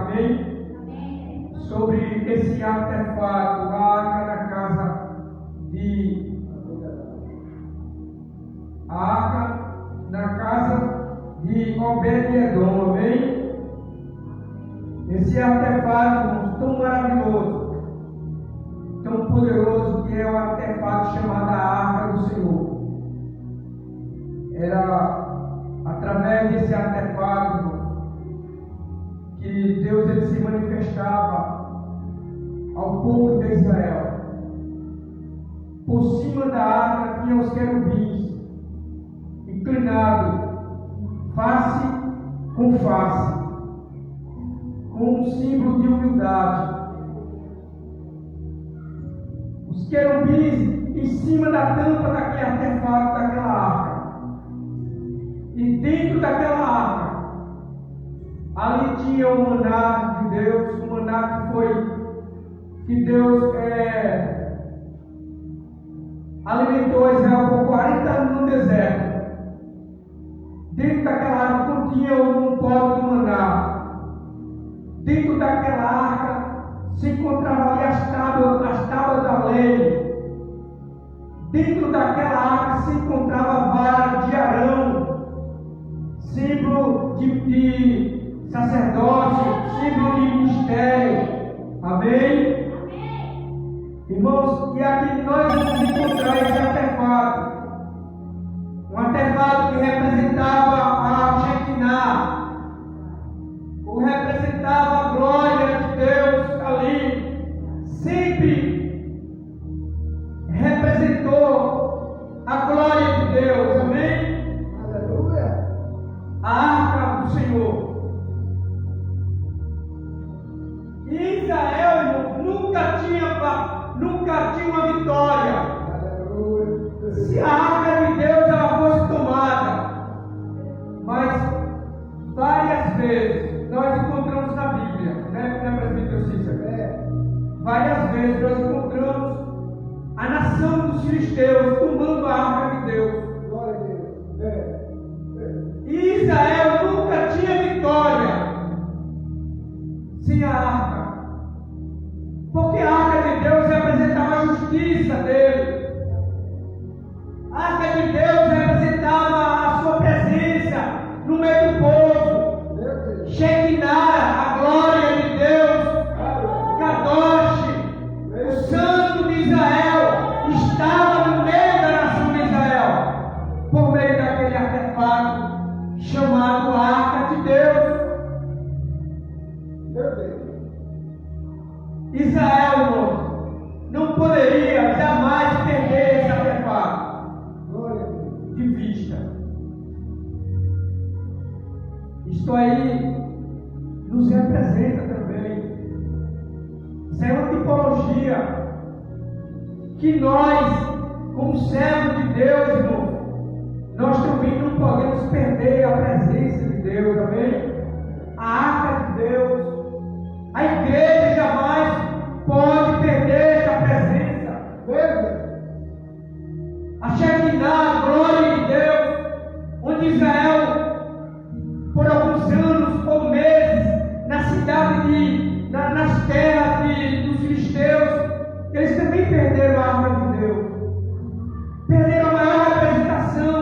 Amém? Sobre esse artefato, a arca na casa de Obed-Edom, amém? Esse artefato tão maravilhoso, tão poderoso, que é o artefato chamado a Arca do Senhor. Era através desse artefato que Deus ele se manifestava ao povo de Israel. Por cima da arca tinha os querubins, inclinados, face com face, com um símbolo de humildade. Os querubins em cima da tampa daquele artefato, daquela arca. E dentro daquela arca, ali tinha o maná de Deus, o maná que Deus alimentou Israel por 40 anos no deserto. Dentro daquela arca continha um pote de maná. Dentro daquela arca se encontravam ali as tábuas da lei. Dentro daquela arca se encontrava a vara de Arão, símbolo de sacerdócio, símbolo de ministério. Amém? Irmãos, e aqui nós vamos encontrar esse artefato. Um artefato que representava a Shekinah, ou representava a glória de Deus ali. Sempre representou a glória de Deus. Amém? Aleluia! A arca do Senhor. E Israel, irmãos, nunca tinha uma vitória. Se a arca de Deus ela fosse tomada. Mas várias vezes nós encontramos na Bíblia, né, presbítero Cícero? Várias vezes nós encontramos a nação dos filisteus tomando a arca de Deus. Glória a Deus. E Israel nunca tinha vitória sem a arca. Porque a arca de Deus representava a justiça dele. A arca de Deus representava a sua presença no meio do povo. Shekinah, a glória de Deus. Kadosh, o santo de Israel, estava no meio da nação de Israel, por meio daquele artefato chamado Arca de Deus. Israel, irmão, não poderia jamais perder esse artefato de vista. Isto aí nos representa também. Isso é uma tipologia que nós, como servos de Deus, irmão, nós também não podemos perder a presença de Deus, amém? A arca de Deus. A igreja jamais pode perder essa presença. A Shekinah, a glória de Deus, onde Israel, por alguns anos ou meses, na cidade nas terras dos filisteus, eles também perderam a arca de Deus. Perderam a maior representação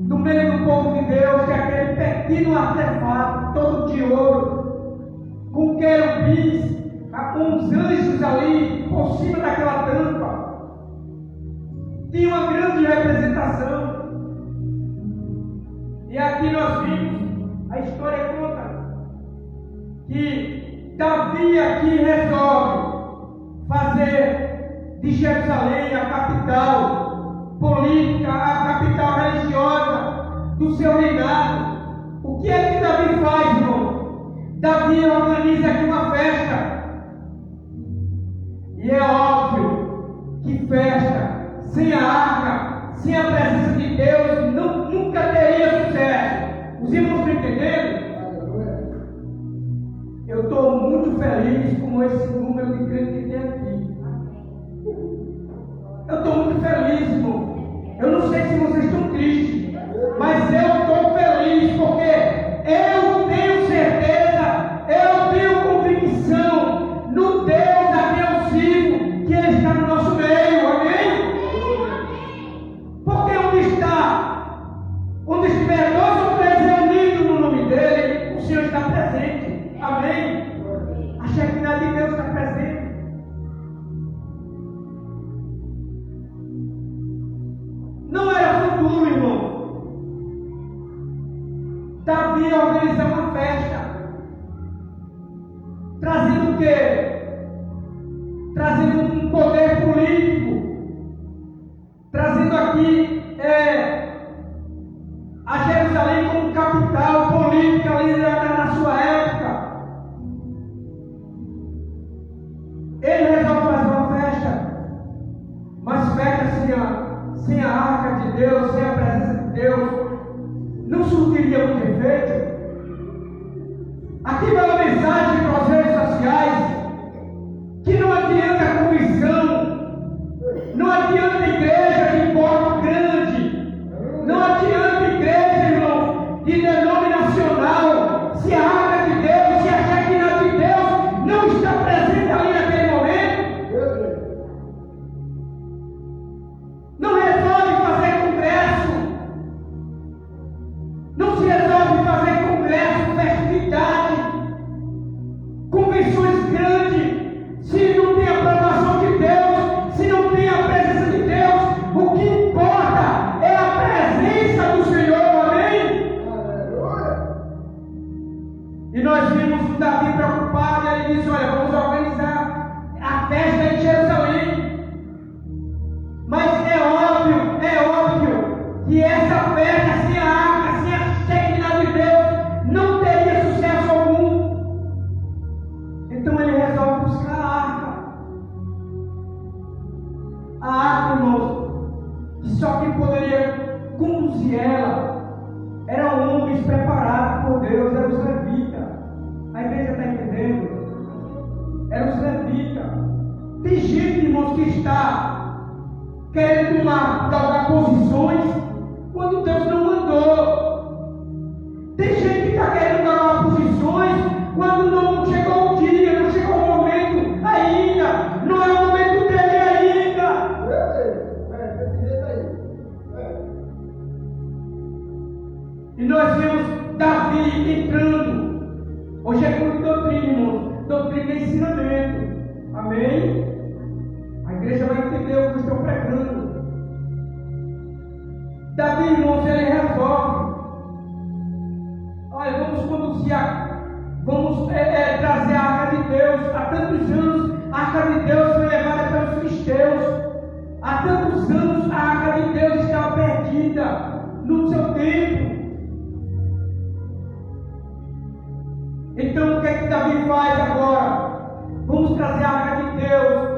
no meio do povo de Deus, que é aquele pequeno artefato, todo de ouro, com querubins, com os anjos ali por cima daquela tampa. Tinha uma grande representação. E aqui nós vimos, a história conta que Davi aqui resolve fazer de Jerusalém a capital política, a capital religiosa do seu reinado. O que é que Davi faz, irmão? Davi organiza aqui uma festa. E é óbvio que festa sem a arca, sem a presença de Deus, nunca teria sucesso. Os irmãos estão entendendo? Eu estou muito feliz com esse número de crentes que tem aqui. Eu estou muito feliz, irmão. Eu não sei se vocês estão tristes, mas eu estou feliz porque eu tenho certeza Davi organizou uma festa, trazendo o quê? Trazendo um poder político, trazendo aqui a Jerusalém como capital política ali na sua época. Ele resolve fazer uma festa, mas festa sem a arca de Deus, sem a presença de Deus, não surtiria muito efeito. Aqui vai uma mensagem para as redes sociais, que não adianta convicção, não adianta igreja de porte grande, não adianta igreja, irmão, de denominacional, se a arca de Deus, se a Shekinah de Deus não está presente ali naquele momento. Não resolve fazer congresso, não se resolve fazer congresso, festividade, convenções grandes, se não tem a aprovação de Deus, se não tem a presença de Deus. O que importa é a presença do Senhor, amém? E nós vimos Davi preocupado, e ele disse: olha, vamos organizar a festa em Jerusalém. Mas é óbvio que essa festa sem a arca, sem a Shekinah de Deus, não teria sucesso algum. Então ele resolve buscar a arca. A arca, irmãos, só quem poderia conduzir ela eram homens preparados por Deus, eram os levitas. A igreja está entendendo? Eram os levitas. Tem gente, irmãos, que está querendo galgar posições quando Deus não mandou. Tem gente que está querendo galgar posições quando não chegou o dia, não chegou o momento ainda, não é o momento dele ainda. E nós vemos Davi entrando. Hoje é culto de doutrina, irmãos. Doutrina é ensinamento. Amém? A igreja vai entender o que eu estou pregando. Davi, irmãos, ele resolve: olha, vamos conduzir vamos trazer a arca de Deus. Há tantos anos a arca de Deus foi levada pelos filisteus. Há tantos anos a arca de Deus estava perdida no seu tempo. Então o que é que Davi faz agora? Vamos trazer a arca de Deus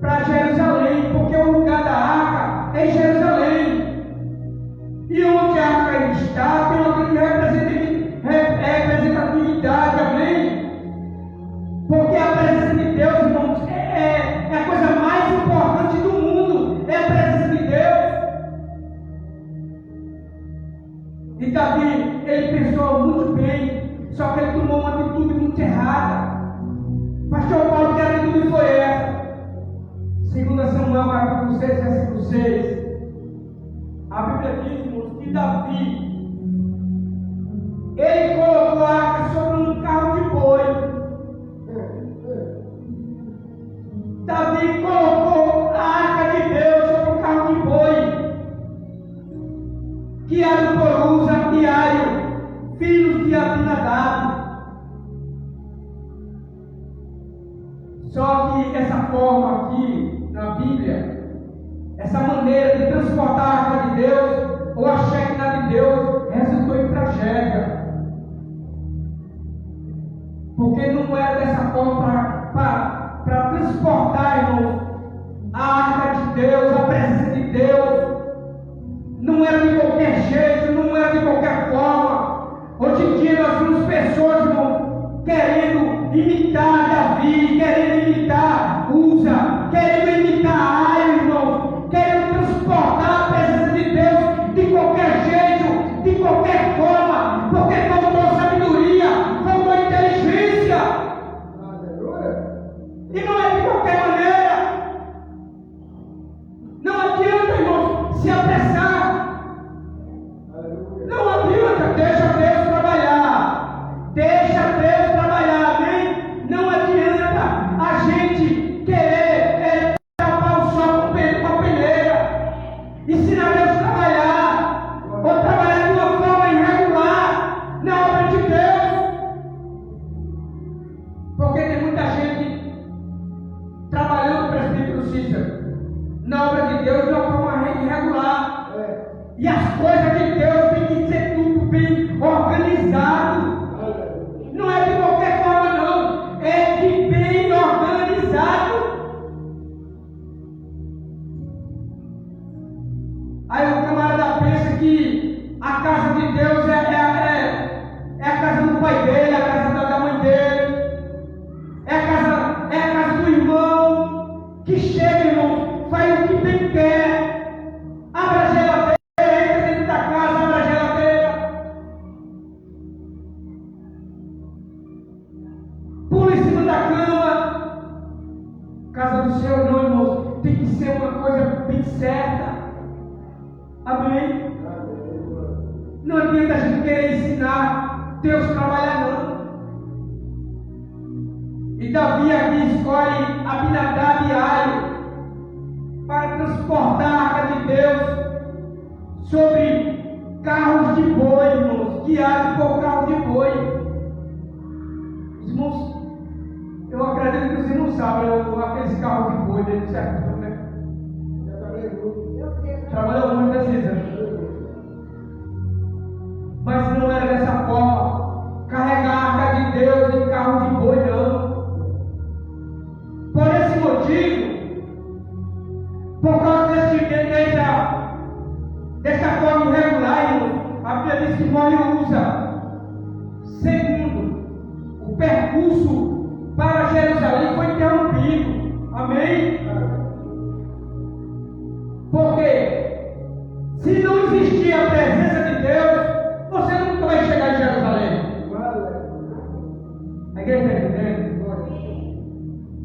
para Jerusalém, porque o lugar da arca é em Jerusalém. E onde a arca está, tem uma grande representatividade, amém? Porque a presença de Deus, irmãos, é a coisa mais importante do mundo, é a presença de Deus. E Davi, ele pensou muito bem, só que ele tomou uma atitude muito errada. Pastor Paulo, que atitude foi essa? 2 Samuel, capítulo 6, versículo 6. A Bíblia diz, irmãos, que Davi, ele colocou a arca sobre um carro de boi. Davi colocou a arca de Deus sobre um carro de boi, guiado por Uza e Aio, filhos de Abinadab. Só que essa forma aqui na Bíblia, essa maneira de transportar a arca de Deus ou a Shekinah de Deus resultou em tragédia, porque não era dessa forma para transportar, irmãos, a arca de Deus, a presença de Deus. Não era de qualquer jeito, não era de qualquer forma. Hoje em dia nós vemos pessoas, irmãos, querendo imitar Davi, querendo imitar Uza, querendo imitar Aio, irmãos, querendo transportar a presença de Deus de qualquer jeito, de qualquer forma, porque faltou sabedoria, faltou inteligência. E não é de qualquer maneira. Não adianta, irmãos, se apressar. Não adianta, deixa Deus trabalhar. Deixa Deus trabalhar, amém? Não adianta a certa. Amém? Não adianta a gente querer ensinar Deus a trabalhar, não. E Davi aqui escolhe Abinadab e Ai para transportar a arca de Deus sobre carros de boi, irmãos, guiados por carros de boi. Irmãos, eu acredito que os irmãos sabem aqueles carros de boi dentro do sertão, né? Trabalhou muito nesses anos. Mas não era dessa forma. Carregar a arca de Deus em carro de boi, não. Por esse motivo, por causa dessa forma irregular, irmão, a Bíblia diz que Mori usa. Segundo, o percurso para Jerusalém foi interrompido. Amém? Porque se não existir a presença de Deus, você nunca vai chegar em Jerusalém. A igreja está entendendo?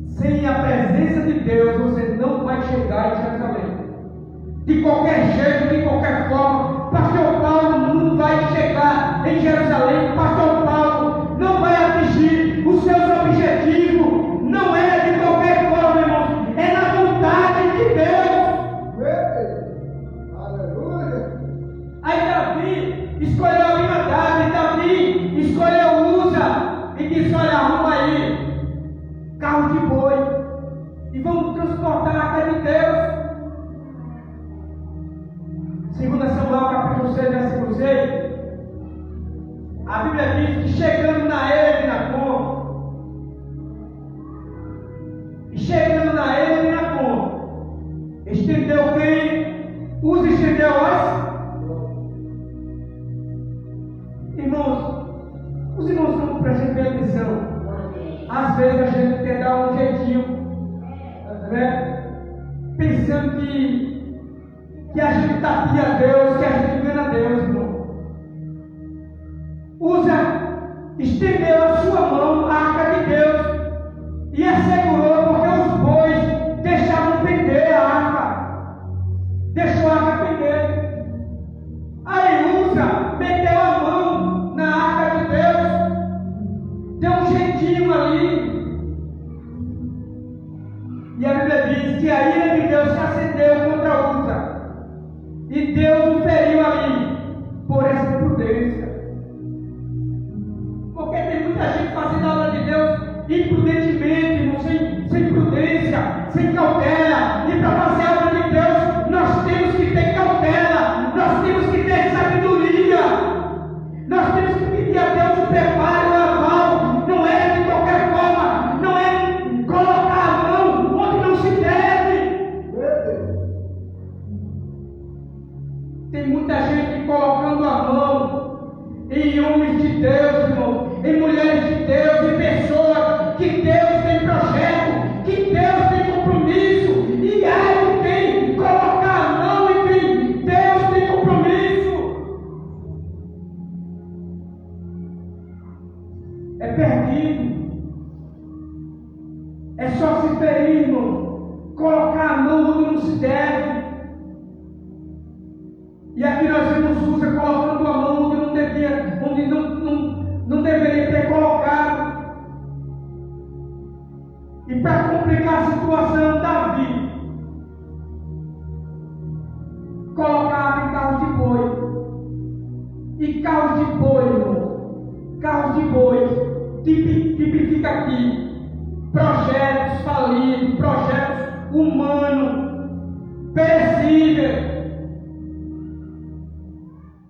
Sem a presença de Deus, você não vai chegar em Jerusalém. De qualquer jeito, de qualquer forma, pastor Paulo não vai chegar em Jerusalém. Pastor Paulo não vai atingir os seus objetivos. Não é de qualquer forma, irmãos. É na vontade de Deus. Aleluia. Aí Davi escolheu Abinadab, Davi escolheu Uza e disse: olha, arruma aí carro de boi e vamos transportar a arca de Deus. 2 Samuel capítulo 6, versículo 6, a Bíblia diz que chegando na estendeu quem? Uza estendeu as? Irmãos, os irmãos não prestem bem atenção. Às vezes a gente quer dar um jeitinho, né? Pensando que a gente tapia a Deus, que a gente engana a Deus, irmão. Uza estendeu a sua mão à arca de Deus e a segurou, porque os bois deixavam pender a arca. Deixou a arca pender. Aí Uza meteu a mão na arca de Deus, deu um jeitinho ali. E a Bíblia diz que a ira de Deus se acendeu contra Uza. E Deus o feriu ali por essa imprudência. Porque tem muita gente fazendo a obra de Deus imprudentemente, sem prudência, sem cautela. E para fazer a obra de Deus, nós temos que ter cautela, nós temos que ter sabedoria, nós temos que pedir a Deus o preparo, o aval. Não é de qualquer forma, não é colocar a mão onde não se deve. Tem muita gente colocando a mão em homens de Deus, irmão, em mulheres de Deus, em pessoas que Deus tem projeto, que Deus tem compromisso, e aí quem colocar a mão em quem Deus tem compromisso é perdido, é só se ferir, irmão, colocar a mão onde não se deve. E aqui nós vemos Uza colocando a mão onde não devia, onde não deveria ter colocado. E para complicar a situação, Davi colocava em carros de boi. E carros de boi, irmão, carros de boi, tipifica aqui projetos falidos, projetos humanos, perecíveis.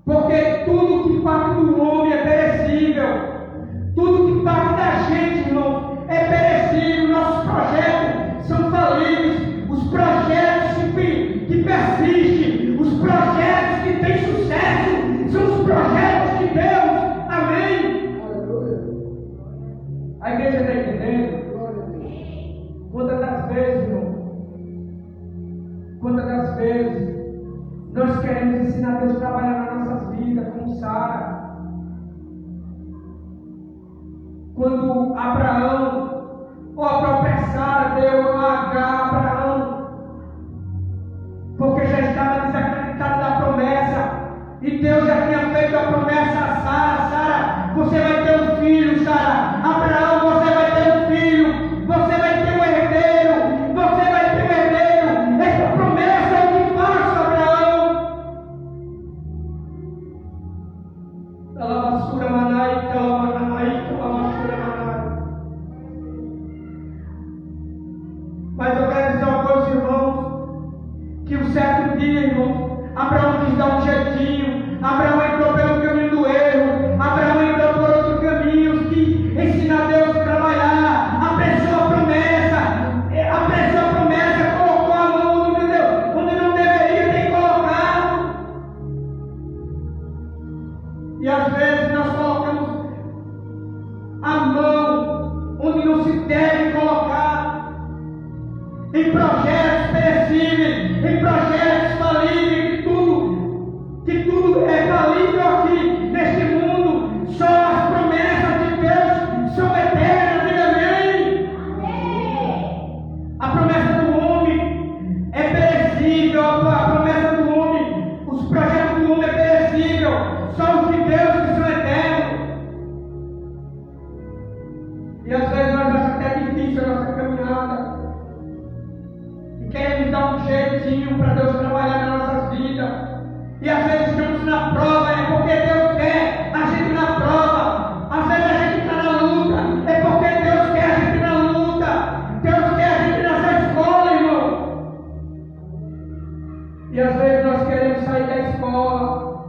Porque tudo que parte do homem é perecível. Tudo que parte da gente, irmão, é perecível. Nossos projetos são falíveis. Os projetos que persistem, os projetos que têm sucesso, são os projetos de Deus. Amém? A igreja está entendendo? Quantas das vezes, irmão? Quantas das vezes nós queremos ensinar Deus a trabalhar nas nossas vidas, como Sara. Quando Abraão, ou a própria Sara, deu a Agar a Abraão, porque Deus já tinha feito a promessa a Sara: Sara, você vai ter um filho, Sara. Abraão, você vai ter um filho. Você vai ter um herdeiro. Você vai ter um herdeiro. Essa promessa eu te faço, Abraão. Calabasura manai, calabanai, calabasura manai. Mas eu quero dizer uma coisa, irmãos, que um certo dia, irmãos, Abraão quis dar um jeitinho. Abraão entrou pelo caminho do erro. Abraão entrou por outros caminhos que ensina Deus a trabalhar. Apressou a promessa, colocou a mão onde não deveria ter colocado. E às vezes nós colocamos a mão onde não se deve colocar, em projetos perecíveis, em projetos falíveis, que tudo é falível aqui neste mundo. Só as promessas de Deus são eternas. Diga amém. A promessa do homem é perecível. A promessa do homem, os projetos do homem é perecível. Só os de Deus que são eternos. E às vezes nós achamos até difícil a nossa caminhada. E queremos dar um jeitinho para Deus trabalhar nas nossas vidas. E às vezes estamos na prova, é porque Deus quer a gente na prova. Às vezes a gente está na luta, é porque Deus quer a gente na luta. Deus quer a gente nessa escola, irmão. E às vezes nós queremos sair da escola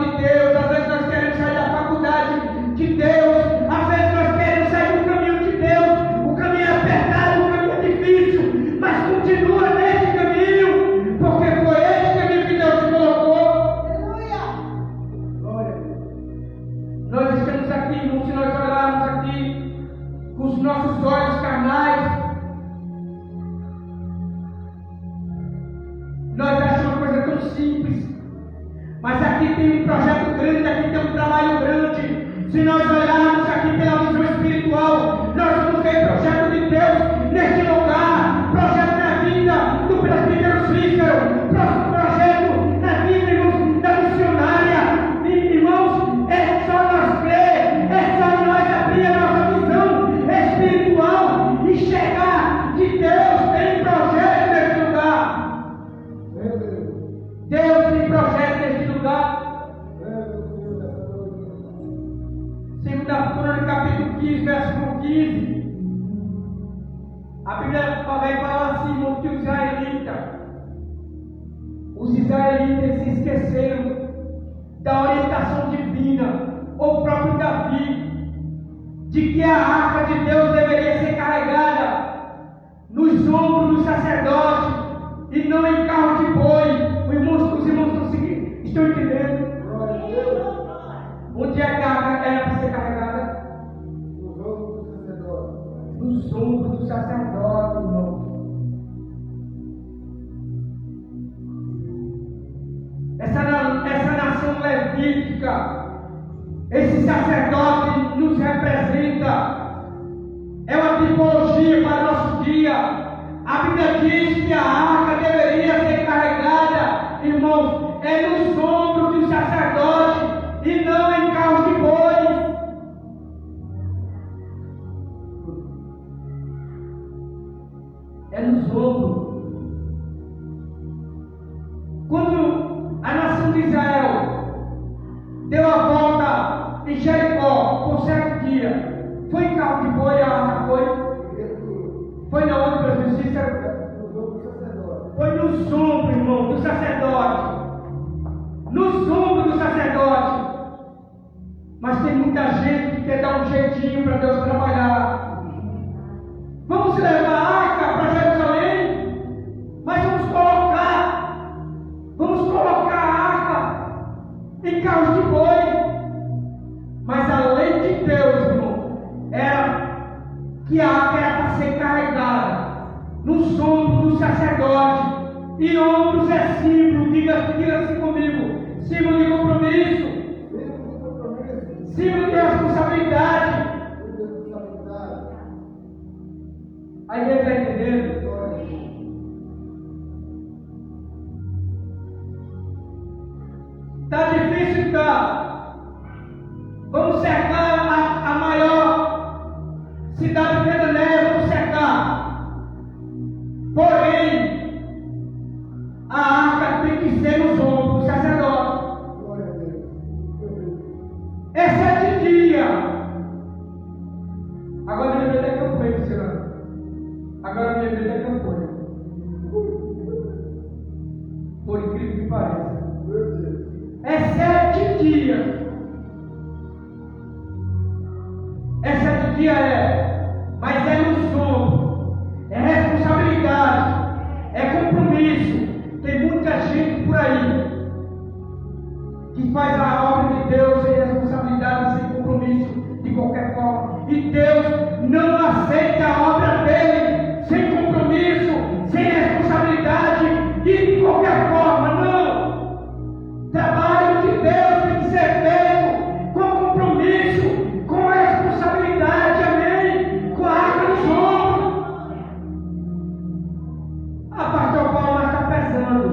de Deus. Às vezes nós queremos sair da faculdade de Deus. Às vezes nós queremos sair do caminho de Deus. O caminho é apertado, o caminho é difícil, mas continua nesse caminho, porque foi esse caminho que Deus te colocou. Glória. Nós estamos aqui, irmãos, se nós olharmos aqui com os nossos olhos carnais, nós achamos uma coisa tão simples. Mas aqui tem um projeto grande, aqui tem um trabalho grande. Se nós olharmos aqui pela visão espiritual, nós vamos ver projeto de Deus neste lugar. Projeto na vida do presbítero Cícero. Projeto na vida, irmãos, da missionária. Irmãos, é só nós crer, é só nós abrir a nossa visão espiritual e chegar que Deus tem projeto neste lugar. Deus tem projeto neste lugar. Segunda Crônica, capítulo 15, versículo 15. A Bíblia vai falar assim, irmãos, que os israelitas se esqueceram da orientação divina, ou o próprio Davi, de que a arca de Deus deveria ser carregada nos ombros do sacerdote e não em carro de boi. Os irmãos estão entendendo? Onde é que a arca era para ser carregada? Nos ombros do sacerdote, irmão. Essa nação levítica, esse sacerdote nos representa. É uma tipologia para o nosso dia. A Bíblia diz que a arca deveria ser carregada, irmãos, é nos ombros do sacerdote e não em carros de boi. É nos ombros. Quando a nação de Israel deu a volta em Jericó por 7 dias, foi em carro de boi a arca? Foi na onde, para Cícero? Foi nos ombros, irmão, do sacerdote. Nos ombros do sacerdote. Mas tem muita gente que quer dar um jeitinho para Deus trabalhar. Vamos levar a arca para Jerusalém, mas vamos colocar a arca em carros de boi. Mas a lei de Deus, irmão, era que a arca era para ser carregada nos ombros do sacerdote. E ombros é símbolo, diga assim comigo, símbolo de compromisso, símbolo de responsabilidade. A igreja está entendendo? Está É 7 dias. Agora minha vida é campanha, Luciano. Agora minha vida é campanha. Por incrível que pareça. É 7 dias. É 7 dias, mas é no sono, é responsabilidade, é compromisso. Tem muita gente por aí que faz a obra de Deus sem responsabilidade, sem compromisso, de qualquer forma. E Deus não aceita a obra dele sem compromisso, sem responsabilidade e de qualquer forma. Não! Trabalho de Deus tem que ser feito com compromisso, com responsabilidade, amém? Com a arca nos ombros. Ah, pastor Paulo, mas está pesando.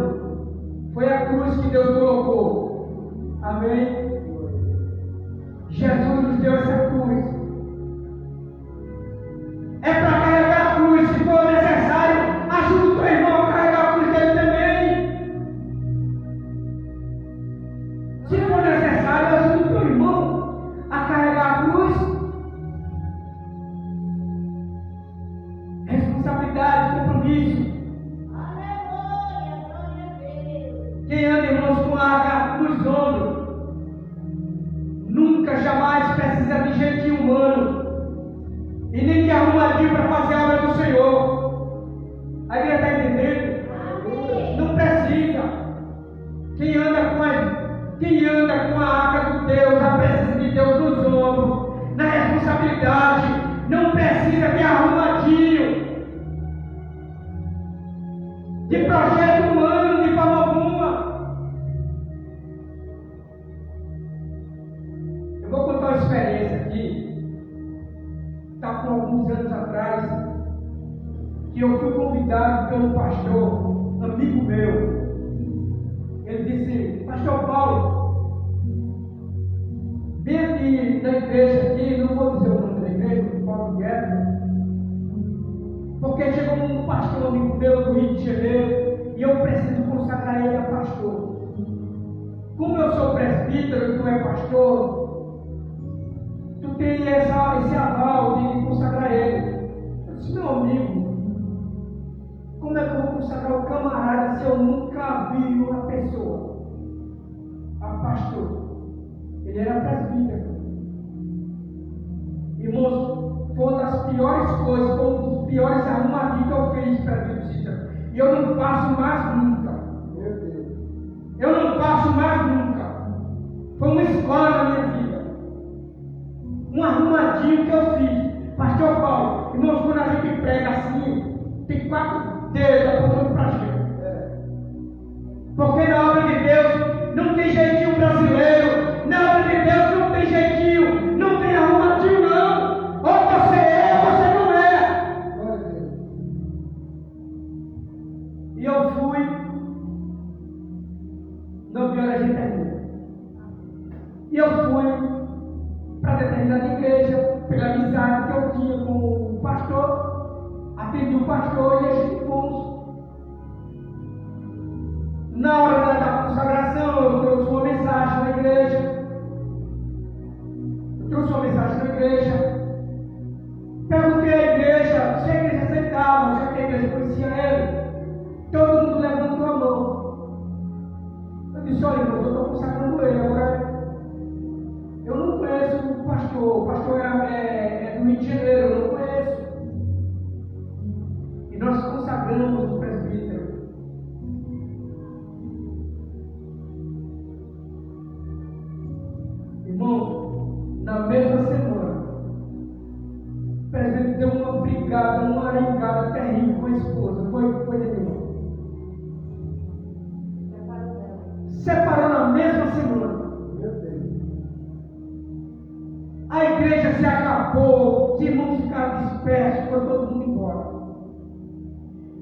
Foi a cruz que Deus colocou. Amém? Jesus nos deu essa cruz. É para carregar a cruz. Se for necessário, ajuda o teu irmão a carregar a cruz dele também. Se for necessário, ajuda o teu irmão a carregar a cruz. Responsabilidade, compromisso. Quem anda, irmãos, com a arca nos ombros, nunca, jamais precisa de jeitinho humano e nem de arrumadinho para fazer a obra do Senhor. A igreja está entendendo? Não precisa. Quem anda com a arca de Deus, a presença de Deus nos ombros, na responsabilidade, não precisa de arrumadinho, de projeto humano, de forma alguma. Eu vou contar uma experiência aqui. Está com alguns anos atrás, que eu fui convidado pelo pastor, amigo meu. Ele disse: Pastor Paulo, vem aqui na igreja aqui, não vou dizer o nome da igreja, não posso guerra, porque chegou um pastor amigo meu do Rio de Janeiro e eu preciso consagrar ele a pastor. Como eu sou presbítero e tu é pastor, tu tem esse aval de consagrar ele. Eu disse: meu amigo, como é que eu vou consagrar o camarada se eu nunca vi uma pessoa a pastor? Ele era presbítero. Irmãos, foi uma das piores coisas, foi um dos piores arrumadinhos que eu fiz para a visita. E eu não faço mais nunca. Eu não faço mais nunca. Foi uma escola na minha vida. Um arrumadinho que eu fiz. Pastor Paulo, irmãos, quando a gente prega assim, tem 4 dedos apontando para a gente. Porque na obra de Deus não tem jeitinho brasileiro. Na obra de Deus não tem jeitinho. Não tem arrumadinho, não. Ou você é, ou você não é. E eu fui. Não vi a gente ainda. E eu fui para determinada igreja, pela amizade que eu tinha com o pastor. Atendi o pastor e a gente fomos. Na hora da consagração, eu trouxe uma mensagem na igreja. Perguntei à igreja se a igreja aceitava, já que a igreja conhecia ele. Todo mundo levantou a mão. Eu disse: olha, irmão, eu estou consagrando ele. Agora, eu não conheço o pastor. O pastor é do Rio de Janeiro, eu não conheço. E nós consagramos o presbítero. Irmão, na mesma semana, o presbítero deu uma brigada, uma arengada terrível com a esposa. Foi de irmão. Separou na mesma semana. A igreja se acabou, os irmãos ficaram dispersos, foi todo mundo embora.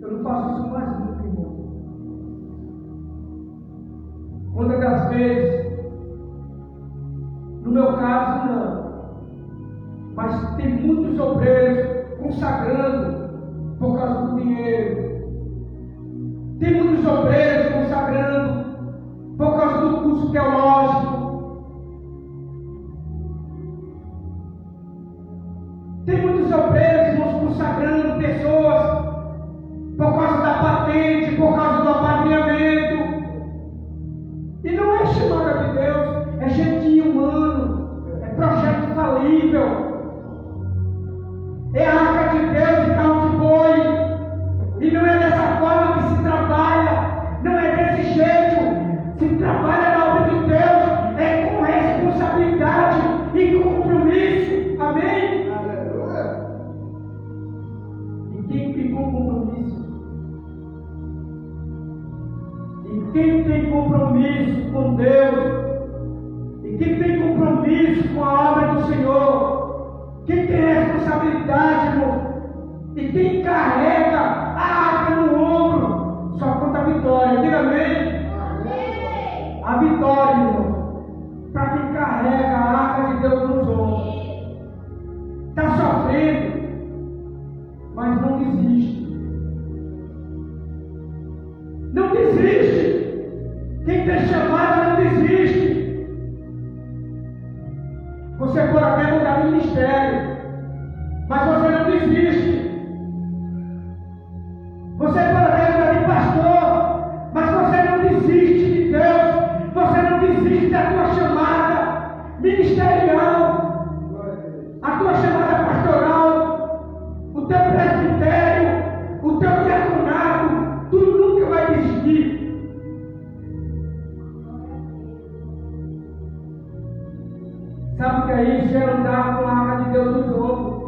Eu não faço isso mais nunca, irmão. Quantas das vezes, no meu caso, não. Mas tem muitos obreiros consagrando por causa do dinheiro. Tem muitos obreiros consagrando por causa do curso teológico. Tem muitos obreiros, irmãos, consagrando pessoas por causa da patente, por causa do apadrinhamento. E não é chamada de Deus, é jeitinho humano, é projeto falível. É a arca de Deus e carro de boi. E não é dessa forma que se trabalha, não é desse jeito. Se trabalha na obra de Deus, é com responsabilidade e compromisso. Amém? Aleluia. E quem tem compromisso? E quem tem compromisso com Deus? E quem tem compromisso com a obra do Senhor? Quem tem responsabilidade, irmão? E quem carrega a arca no ombro? Só conta a vitória. Diga amém? Amém. A vitória, irmão, para quem carrega a arca de Deus nos ombros. Está sofrendo, mas não desiste. Não desiste. Quem tem chamado não desiste. Você pode até mudar de ministério, mas você não desiste. Você pode até mudar de pastor, mas você não desiste de Deus. Você não desiste da tua chamada ministerial, a tua chamada pastoral, o teu presbitério, o teu diaconato. Tu nunca vai desistir. Sabe o que é isso? É andar com a arca de Deus nos ombros.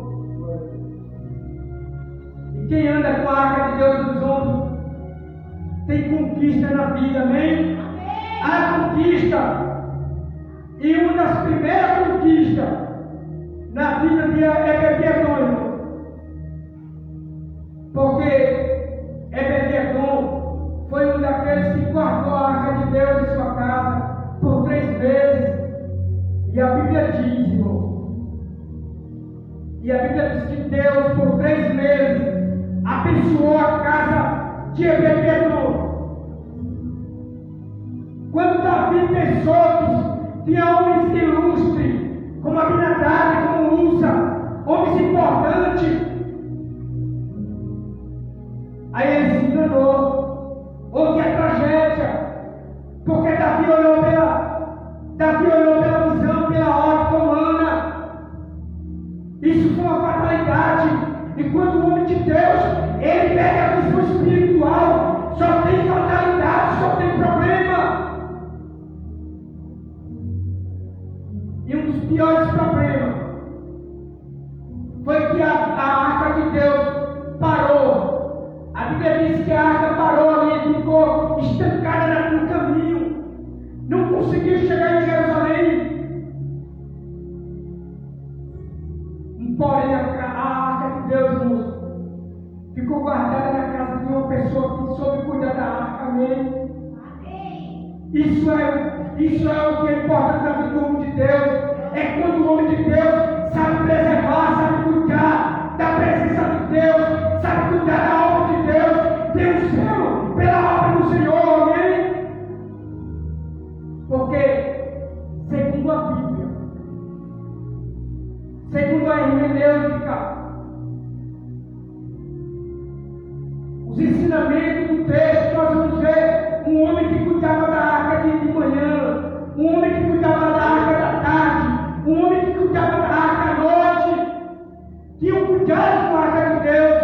E quem anda com a arca de Deus nos ombros tem conquista na vida, amém? A conquista. E uma das primeiras conquistas na vida de Ebed-Edom, porque Ebed-Edom foi um daqueles que guardou a arca de Deus em sua casa por 3 meses. E a Bíblia diz, irmão, e a Bíblia diz que Deus por 3 meses abençoou a casa de Ebed-Edom. Quando Davi pensou que tinha homens ilustres, como Abinadab, como Uza, homens importantes, aí ele se enganou. Houve a tragédia, porque Davi olhou pela visão, pela ótica humana. Isso foi uma fatalidade. E quando o homem de Deus, ele pega a visão espiritual, só tem fatalidade, só tem problema. E um dos piores problemas foi que a arca de Deus parou. A Bíblia diz que a arca parou ali, ficou estancada no caminho. Não conseguiu chegar em Jerusalém. Porém, a arca de Deus, irmãos, ficou guardada na casa de uma pessoa que soube cuidar da arca. Amém? Isso é o que é importante na vida do homem de Deus. É quando o homem de Deus sabe preservar, sabe cuidar da presença de Deus, sabe cuidar da obra de Deus, tem o céu pela obra do Senhor. Amém? Porque, segundo a Bíblia, segundo a hermenêutica, os ensinamentos do texto, nós vamos ver um homem que cuidava da arca de manhã, um homem que cuidava da arca da tarde, um homem que cuidava da arca à noite, tinha um cuidado com a arca de Deus.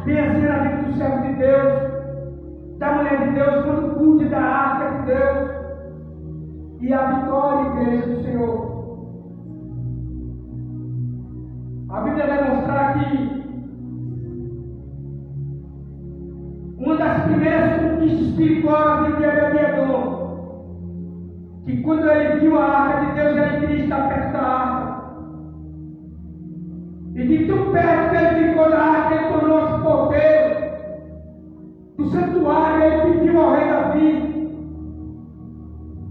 Bem assim na vida do servo de Deus, da mulher de Deus, quando cuide da arca de Deus. E a vitória, igreja do Senhor. A Bíblia vai mostrar que uma das primeiras conquistas espirituais da vida de Ebed-Edom, que quando ele viu a arca de Deus, ele queria estar perto da arca. E de tão perto que ele ficou da arca, ele tornou-se porteiro do santuário. Ele pediu ao rei Davi.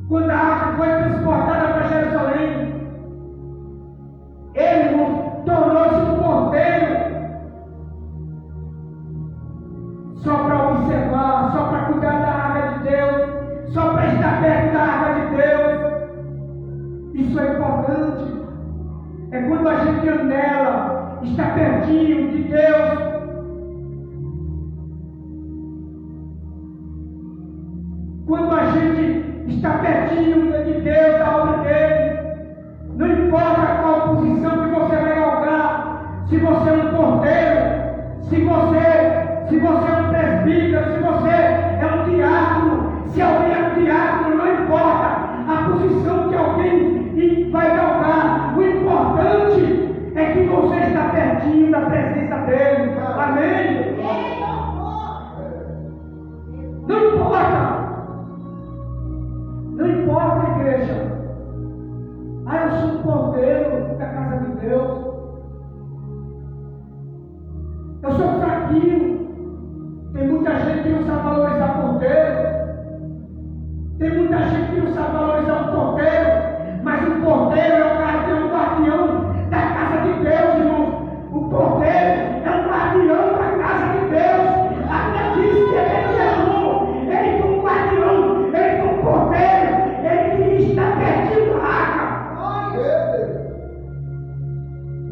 Quando a arca foi transportada para Jerusalém, ele tornou-se um porteiro só para observar, só para cuidar da arca de Deus, só para estar perto da arca de Deus. Isso é importante. É quando a gente anela, está pertinho de Deus. Quando a gente está pertinho de Deus, da obra dele, não importa qual posição que você vai galgar, se você é um porteiro, se você é um presbítero, se você é um diácono, se alguém é um diácono, não importa a posição que alguém vai galgar, o importante é que você está pertinho da presença dele. Amém? Não importa. Não importa, igreja. Eu sou um porteiro da casa de Deus. Eu sou fraquinho. Tem muita gente que não sabe valorizar porteiro. Tem muita gente que não sabe valorizar um porteiro. Mas o porteiro é o cara que é um guardião da casa de Deus, irmão. O porteiro é um guardião da casa de Deus. Até diz que ele é amor. Ele foi um guardião. Ele foi um porteiro. Ele está pertinho da arca.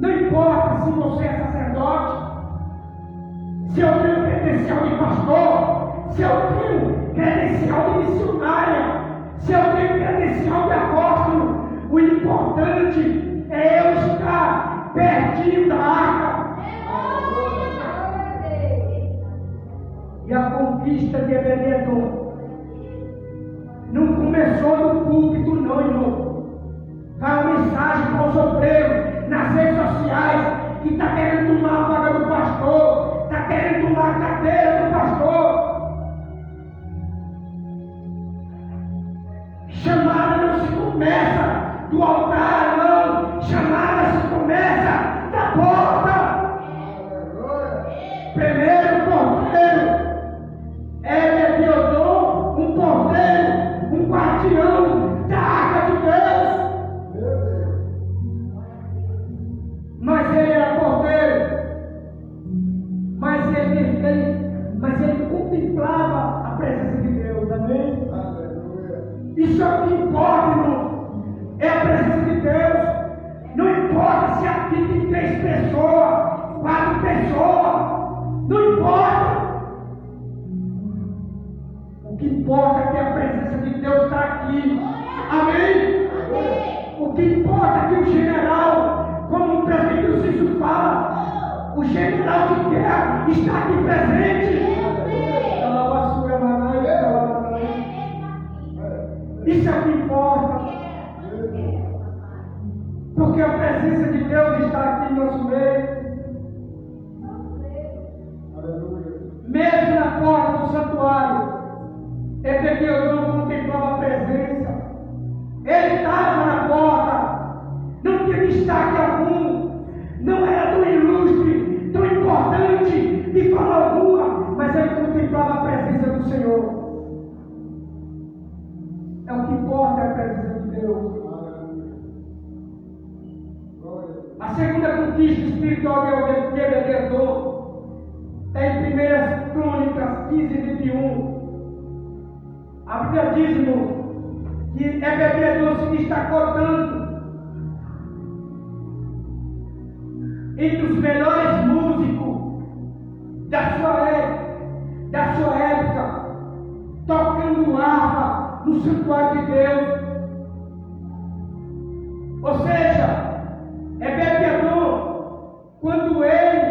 Não importa se você é sacerdote, se eu tenho credencial de pastor, se eu tenho credencial de missionária, se eu tenho credencial de apóstolo, o importante é eu estar pertinho da arca. E a conquista de Obed-Edom não começou no púlpito, não, irmão. Vai uma mensagem para os obreiros nas redes sociais que está querendo tomar a vaga do pastor, está querendo tomar a cadeira do pastor. Chamada não se começa do altar, não. Chamada se começa da porta. Primeiro porteiro é Obed-Edom, um porteiro, um guardião da arca de Deus. Mas ele era porteiro, mas ele contemplava a presença de Deus. Amém? Isso é o que importa, irmão. É a presença de Deus. Não importa se aqui tem 3 pessoas, 4 pessoas. Não importa. O que importa é que a presença de Deus está aqui. Amém? O que importa é que o general, como o presbítero Cício fala, o general de guerra está aqui presente. Isso é o que importa. Porque a presença de Deus está aqui em nosso meio. Mesmo na porta do santuário, Obed-Edom contemplava a presença. Ele estava na porta, não tinha destaque algum, não era tão ilustre, tão importante de forma alguma, mas ele contemplava a presença do Senhor. É o que importa, é a presença de Deus. A segunda conquista espiritual de Obed-Edom está em 1 Crônicas 15, 21. A Bíblia diz, irmão, que Obed-Edom se destacou tanto entre os melhores músicos da sua época, tocando harpa no santuário de Deus. Ou seja, Obed-Edom, quando ele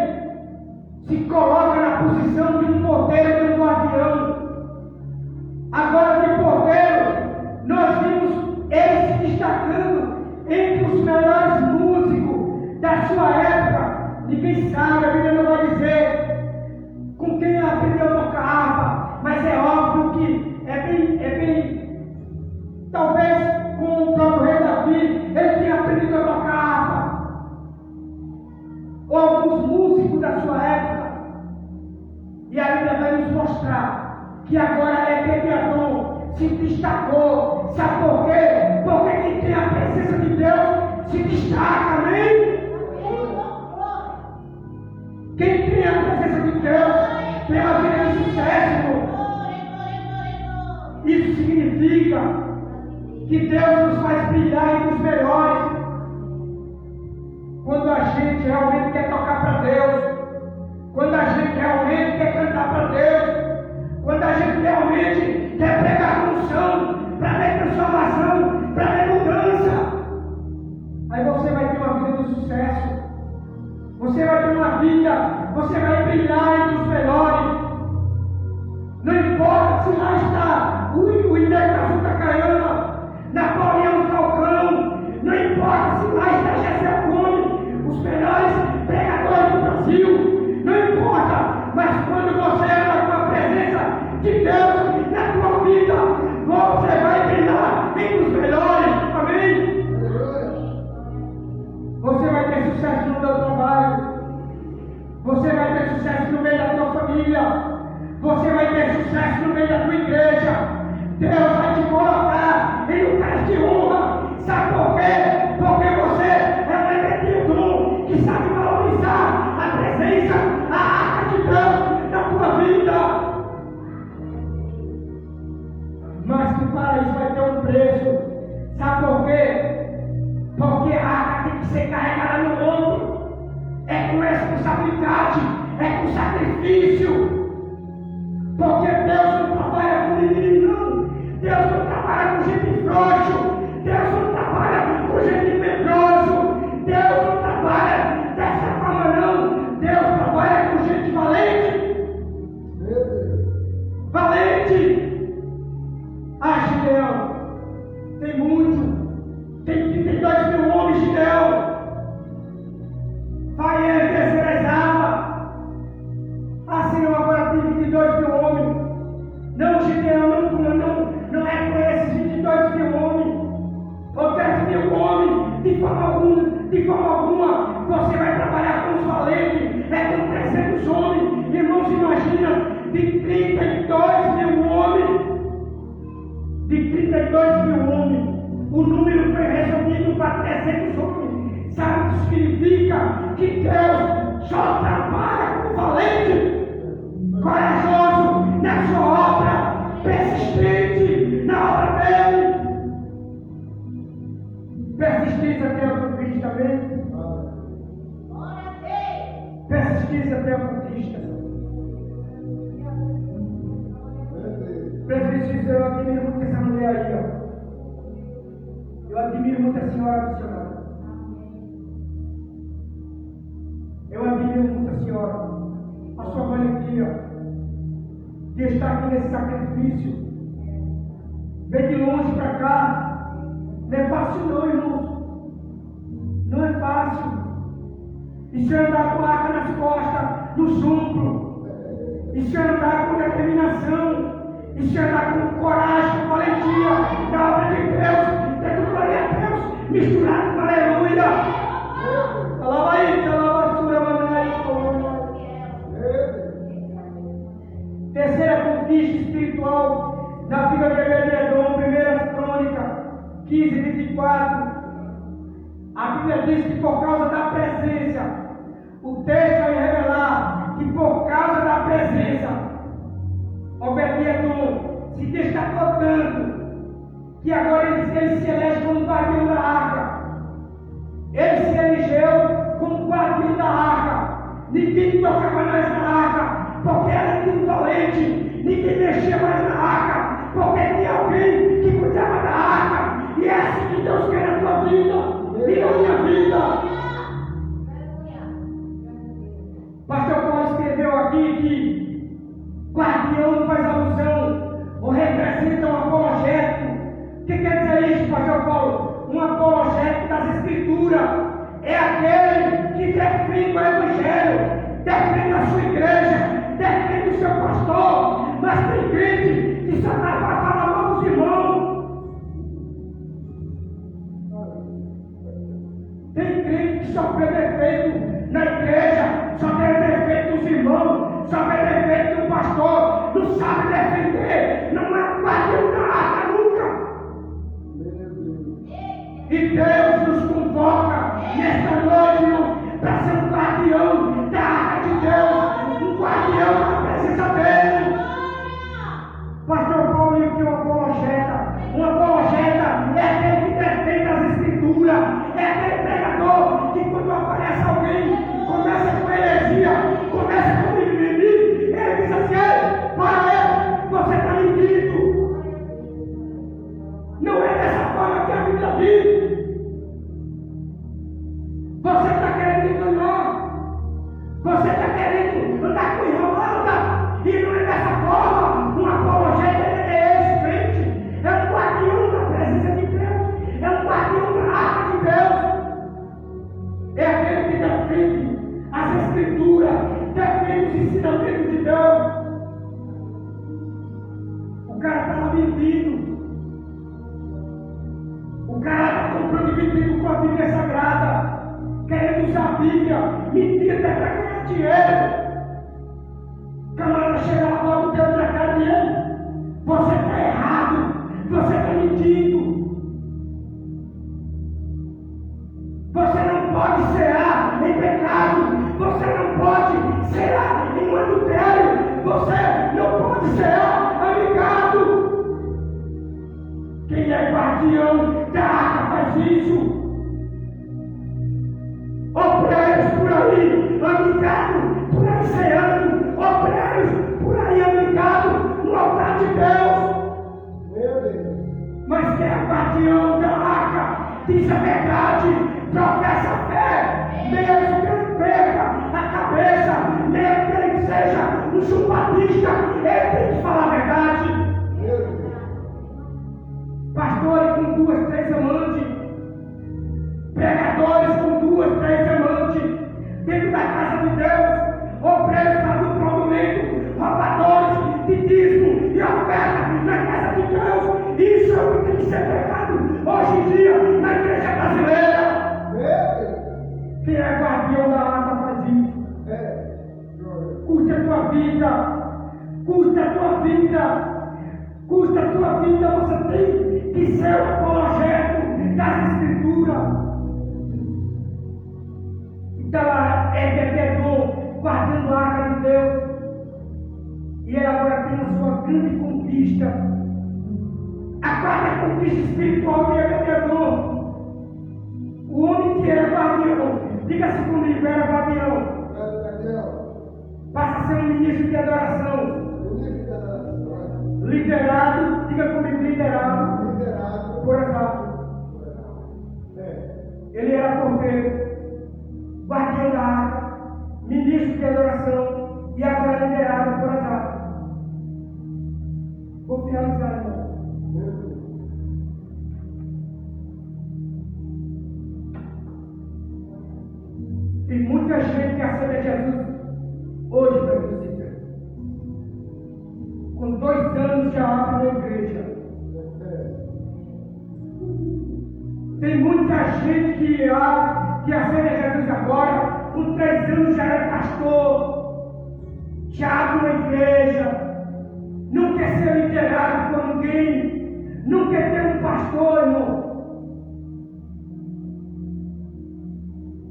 se coloca na posição de um porteiro, de um guardião, agora de porteiro, nós vimos ele se destacando entre os melhores músicos da sua época. Ninguém sabe, a Bíblia não vai dizer com quem ele aprendeu a tocar harpa, mas é óbvio que é bem, talvez com o próprio rei Davi, ele tinha aprendido a tocar harpa, ou alguns músicos da sua época. E a Bíblia vai nos mostrar que agora Obed-Edom se destacou. Sabe por quê? Porque quem tem a presença de Deus se destaca, amém? Quem tem a presença de Deus tem uma vida de sucesso. Isso significa que Deus nos faz brilhar entre os melhores. gente realmente quer tocar para Deus, quando a gente realmente quer cantar para Deus, quando a gente realmente quer pregar unção, para ver transformação, para ver mudança, aí você vai ter uma vida de sucesso, você vai ter uma vida, você vai brilhar entre os melhores. Não importa se lá está o Indecazul Takayama, Napoleão Falcão, não importa se lá está Gessé Gomes, os melhores pregadores do Brasil, não importa, mas quando você anda com a presença de Deus na tua vida, você vai brilhar entre os melhores, amém? Você vai ter sucesso no teu trabalho, você vai ter sucesso no meio da tua família, você vai ter sucesso no meio da tua igreja. Deus vai te colocar em lugares de honra. Sabe por quê? Porque você é um dom que sabe valorizar a presença, a arca de Deus na tua vida. Mas que para isso vai ter um preço. Sabe por quê? Porque a arca tem que ser carregada no ombro. É com responsabilidade, é com sacrifício. Porque Deus não trabalha com menino, não. Deus não trabalha com gente frouxo. Deus não trabalha com gente medroso. Deus não trabalha dessa forma, não. Deus trabalha com gente valente. Valente. Ah, Gideão, tem muito. Tem 32 mil homens, Gideão. Vai ele descer as águas. Assim eu agora tenho 22 mil homens. Não, Gideão, não é com esses 22 mil homens. Ou 10 mil homens. De forma alguma, você vai trabalhar com os valentes. É com 300 homens. Irmãos, imagina, de 32 mil homens. De 32 mil homens. O número foi resumido para 300 homens. Sabe o que significa? Que Deus só trabalha com valente. Corajoso na sua obra, persistente na obra dele. Persistência até a conquista, amém? Persistência até a conquista. Presbítero, eu admiro muito essa mulher aí, ó. Eu admiro muito a senhora missionária. Eu admiro muito a senhora, a sua valentia de estar aqui nesse sacrifício. Vem de longe para cá. Não é fácil não, irmãos. Não é fácil. E se andar com a arca nas costas, no ombros. E se andar com determinação. E se andar com coragem, com valentia na obra de Deus, tendo glória a Deus, misturado com aleluia. Alava aí, alava sua manai. Terceira conquista espiritual na vida de Obed-Edom, 1 Crônica 15, 24. A Bíblia diz que por causa da presença, o texto vai revelar que por causa da presença, Obed-Edom se destacou tanto que agora ele se elege como guardião da arca. Ele se elegeu como guardião da arca. Ninguém tocava mais na arca, porque era muito valente. Ninguém mexia mais na arca, porque tinha alguém que cuidava da arca. E é assim que Deus quer na tua vida e na minha vida. Pastor Paulo escreveu aqui que guardião faz alusão ou representa um apologético. O que quer dizer isso, Pastor Paulo? Um apologético das Escrituras é aquele que defende o Evangelho, defende a sua igreja, defende o seu pastor. Mas tem crente que só vai falar mal dos irmãos. Tem crente que só vê defeito na igreja, só vê defeito dos irmãos, só vê defeito do pastor, não sabe defender, não é guardião da arca nunca. E Deus nos convoca nesta noite, irmão, para ser um guardião da arca de Deus, um guardião da presença dele. Pastor Paulo, que é um apologeta. Um apologeta é aquele que defende as Escrituras, é aquele pregador que quando aparece alguém ensinamento de Deus. O cara estava mentindo. O cara está comprando e vendendo com a Bíblia Sagrada, querendo usar a Bíblia, mentira até para ganhar dinheiro. O camarada chega lá, bota o dedo na cara dele. Você está errado, você está mentindo. Você não pode cear em pecado, você não pode cear em um adultério, você não pode cear amigado. Quem é guardião da arca faz isso. Obreiros por aí, amigado, por aí ceando, obreiros por aí, amigado, no altar de Deus. Meu Deus. Mas quem é guardião da arca diz a verdade, professa a fé, mesmo que ele perca a cabeça, mesmo que ele seja um chupadista, ele tem que falar a verdade. Pastores com 2, 3 amantes, pregadores com 2, 3 amantes, dentro da casa de Deus, obreiros para o momento, roubadores de dízimo e oferta na casa de Deus. Isso é o que tem que ser pregado hoje em dia na igreja brasileira. Quem é guardião da arca faz isso. Custa a tua vida, custa a tua vida. Custa a tua vida, você tem que ser o apologeta das Escrituras. Então é Gedegom guardando a arca de Deus. E ele agora tem a sua grande conquista. A quarta conquista espiritual de Gedegom. O homem que era guardião, diga-se comigo, era guardião. Passa a ser um ministro de adoração. Liderado, diga comigo, liderado por Asaf. Ele era porteiro, guardião da arca, ministro de adoração e agora liderado por Asaf. Vou finalizar, irmão. Tem muita gente que aceita Jesus hoje para você. Com 2 anos já abre uma igreja. Tem muita gente que aceita Jesus agora, com 3 anos já é pastor, já abre uma igreja, não quer ser liderado por ninguém, não quer ter um pastor, irmão.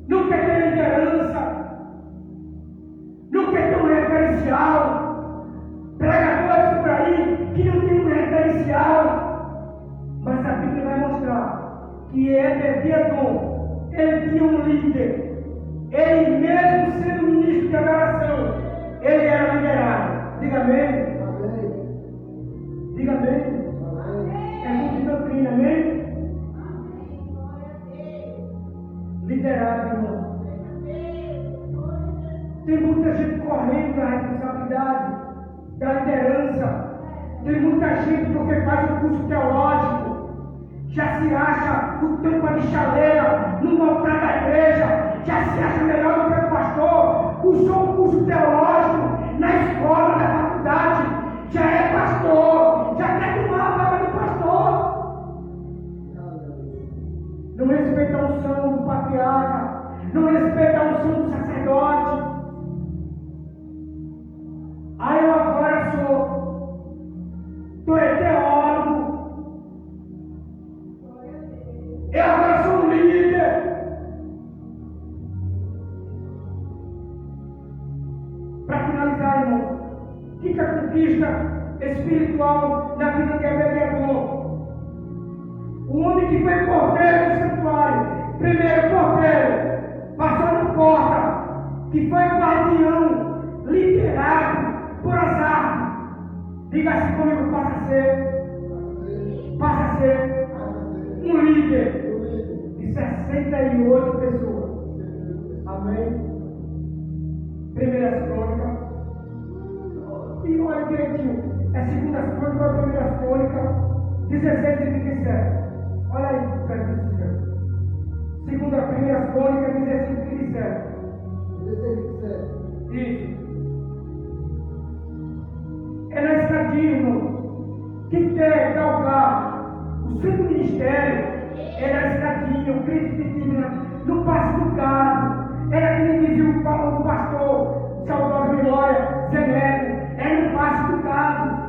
Não quer ter liderança, não quer ter um referencial. Pregadores por aí que não tem um referencial, mas a Bíblia vai mostrar que Gedegom, ele tinha um líder, ele mesmo sendo ministro de adoração, ele era liderado. Diga amém. Diga amém. É muito doutrina, amém? Liderado, irmão. Tem muita gente correndo da responsabilidade, da liderança. Tem muita gente porque faz um curso teológico, já se acha o tampa de chaleira no altar da igreja, já se acha melhor do que o pastor, cursou um curso teológico na escola, na faculdade, já é pastor, já quer tomar a vaga de pastor. Não respeita a unção do patriarca, não respeita a unção do sacerdote. Aí eu agora sou teólogo, eu agora sou um líder. Para finalizar, irmão, que a conquista espiritual na vida de Gedegom? O homem que foi porteiro do santuário, primeiro porteiro, passando porta, que foi guardião, liderado por Asaf. Diga-se comigo, passa a ser um líder de 68 pessoas. Amém? Primeiras Crônicas. E olha direitinho, é Segundas Crônicas ou Primeiras Crônicas, 16 e 37. Olha aí, presta atenção. Primeiras Crônicas, 16 e 37. 16 e 37. Isso. ministério era escadinha, o crente pequeno, no passo do gado. Era que nem dizia o pastor, saudosa memória, Zeneco, era no passo do gado.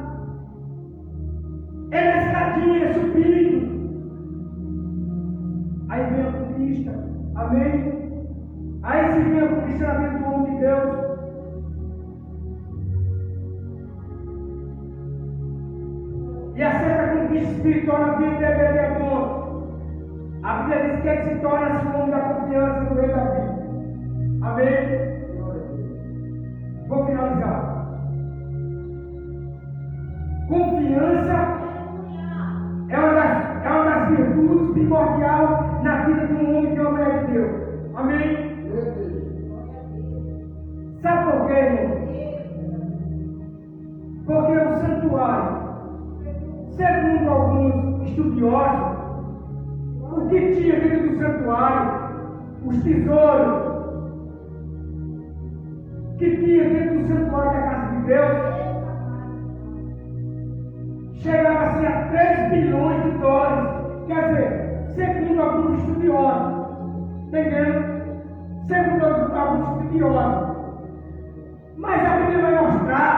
Era escadinha, subindo. Aí vem a conquista, amém? Aí se vem a conquista na vida do homem de Deus. E a sexta conquista espiritual na vida dele é dom. A Bíblia diz que ele se torna-se o homem da confiança do rei Davi. Amém? Vou finalizar. Confiança é uma das virtudes primordiais na vida de um homem que é uma mulher de Deus. Amém? Sabe por quê, irmão? Porque o santuário, segundo alguns estudiosos, o que tinha dentro do santuário, os tesouros que tinha dentro do santuário da casa de Deus, chegava-se a 3 bilhões de dólares. Quer dizer, segundo alguns estudiosos, entendeu? Segundo alguns estudiosos. Mas a Bíblia vai mostrar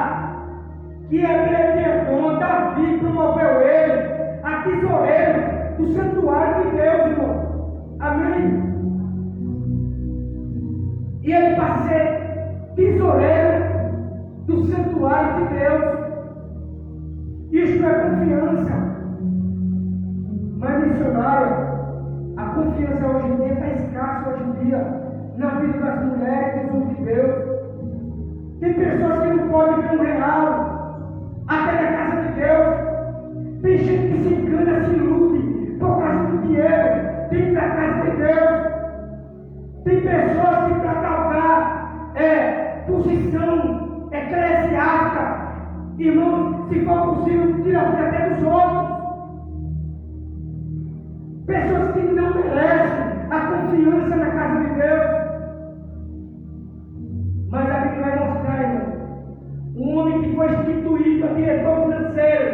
que Ebed-Edom, Davi, promoveu ele a tesoureiro do santuário de Deus, irmão. Amém? E ele vai ser tesoureiro do santuário de Deus. Isto é confiança. Mas, missionária, a confiança hoje em dia está escassa hoje em dia na vida das mulheres, dos homens de Deus. Tem pessoas que não podem ver um real até na casa de Deus. Tem gente que se engana, se ilude por causa do dinheiro dentro da casa de Deus. Tem pessoas que para galgar posição eclesiástica, irmãos, se for possível, tira a vida até dos outros. Pessoas que não merecem a confiança na casa de Deus. Mas a Bíblia vai mostrar, irmão, um homem que foi instituído a diretor financeiro,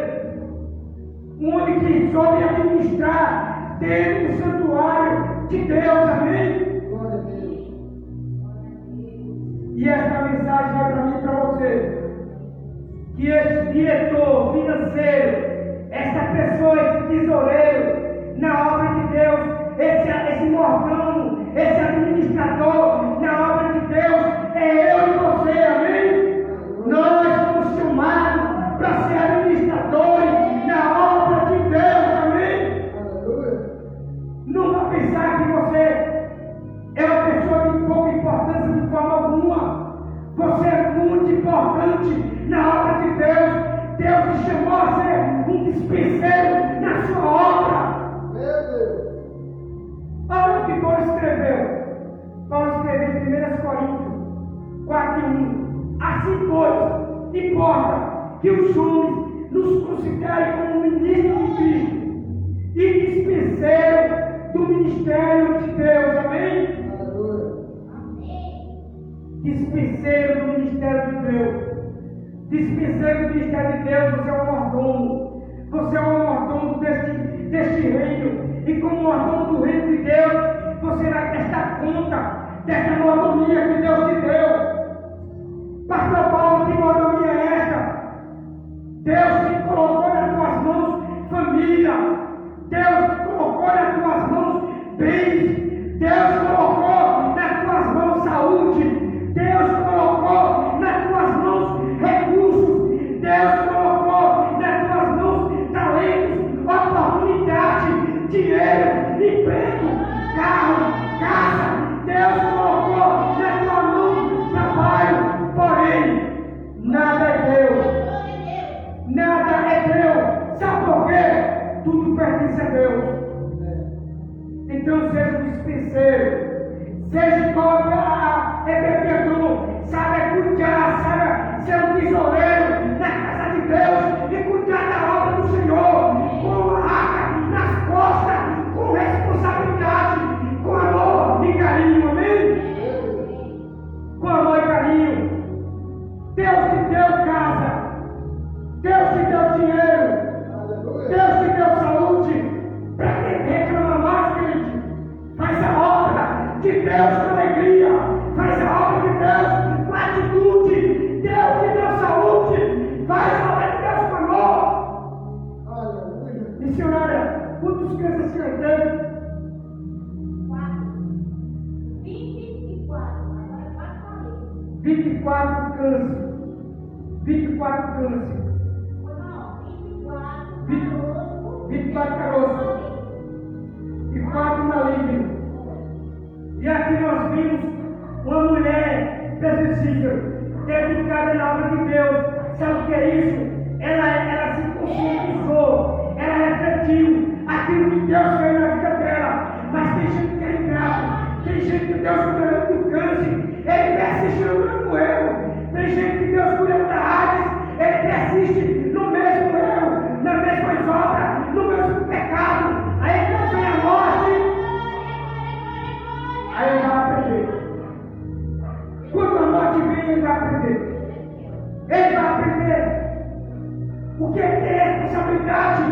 um homem que soube administrar dentro do santuário de Deus, amém? Glória a Deus. E esta mensagem vai para mim e para você, que esse diretor financeiro, essa pessoa, esse tesoureiro na obra de Deus, esse mordomo, esse administrador na obra de Deus, é eu e você, amém? Nós somos chamados para ser administradores na obra de Deus, amém? Não vá pensar que você é uma pessoa de pouca importância de forma alguma. Você é muito importante na obra de Deus. Deus te chamou a ser um dispenseiro na sua obra. Olha o que Paulo escreveu. Paulo escreveu em 1 Coríntios 4:1. Assim, pois, importa que os homens nos considerem como ministros de Cristo e dispenseiros do ministério de Deus. Amém? Dispenseiro do ministério de Deus. Dispenseiro do ministério de Deus, você é um mordomo. Você é um mordomo deste reino. E como mordomo do reino de Deus, você vai prestar conta dessa mordomia que Deus te deu. Pastor Paulo, que mordomia é esta? Deus te colocou nas tuas mãos família. Deus colocou nas tuas mãos bens. Deus colocou nas tuas mãos saúde. Deus colocou nas tuas mãos recursos. Deus colocou nas tuas mãos talentos, oportunidade, dinheiro, emprego, carro, casa. Deus colocou nas tuas mãos trabalho. Porém, nada é Deus. Nada é Deus. Sabe por quê? Tudo pertence a Deus. Então seja um dispenseiro. de Deus com alegria. Faz a obra de Deus com atitude. Deus te deu saúde. Faz a obra de Deus com amor. Aleluia. Missionária, quantos cânceres o senhor teve? 24 câncer. 24 câncer. 24 caroços. E 4 malignos. E aqui nós vimos uma mulher precisível, dedicada na obra de Deus. Sabe o que é isso? Ela se conscientizou, ela refletiu aquilo que Deus fez na vida dela. Mas tem gente que é ingrato, tem gente que Deus curou do câncer, ele persiste no mesmo erro. Tem gente que Deus curou da AIDS, ele persiste no mesmo erro, na mesma obra, no mesmo pecado. Aí Deus vem a morte, aí ele vai aprender. Quando a morte vem, ele vai aprender. Ele vai aprender o que é ter responsabilidade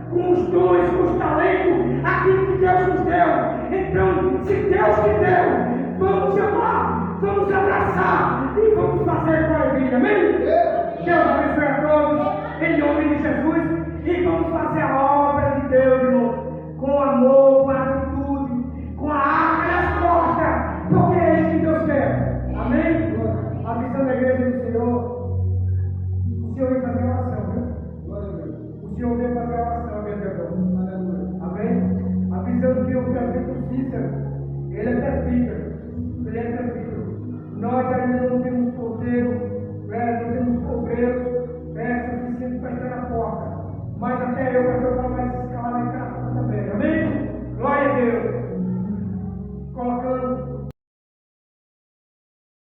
com os dons, com os talentos, aquilo que Deus nos deu. Então, se Deus te deu, vamos amar, vamos abraçar e vamos fazer com a alegria. Amém? Deus abençoe a todos, em nome de Jesus, e vamos fazer a obra de Deus, irmão, com amor, com atitude, com a arma nas costas, porque é isso que Deus quer. Amém? A missão da igreja do Senhor. O Senhor veio fazer oração, viu? O Senhor veio fazer oração, meu Deus. Amém? Avisando que o presbítero Cícero, ele é presbítero. Ele é presbítero. Nós ainda não temos porteiro, não temos cobreiros suficiente para entrar na porta. Mas até eu,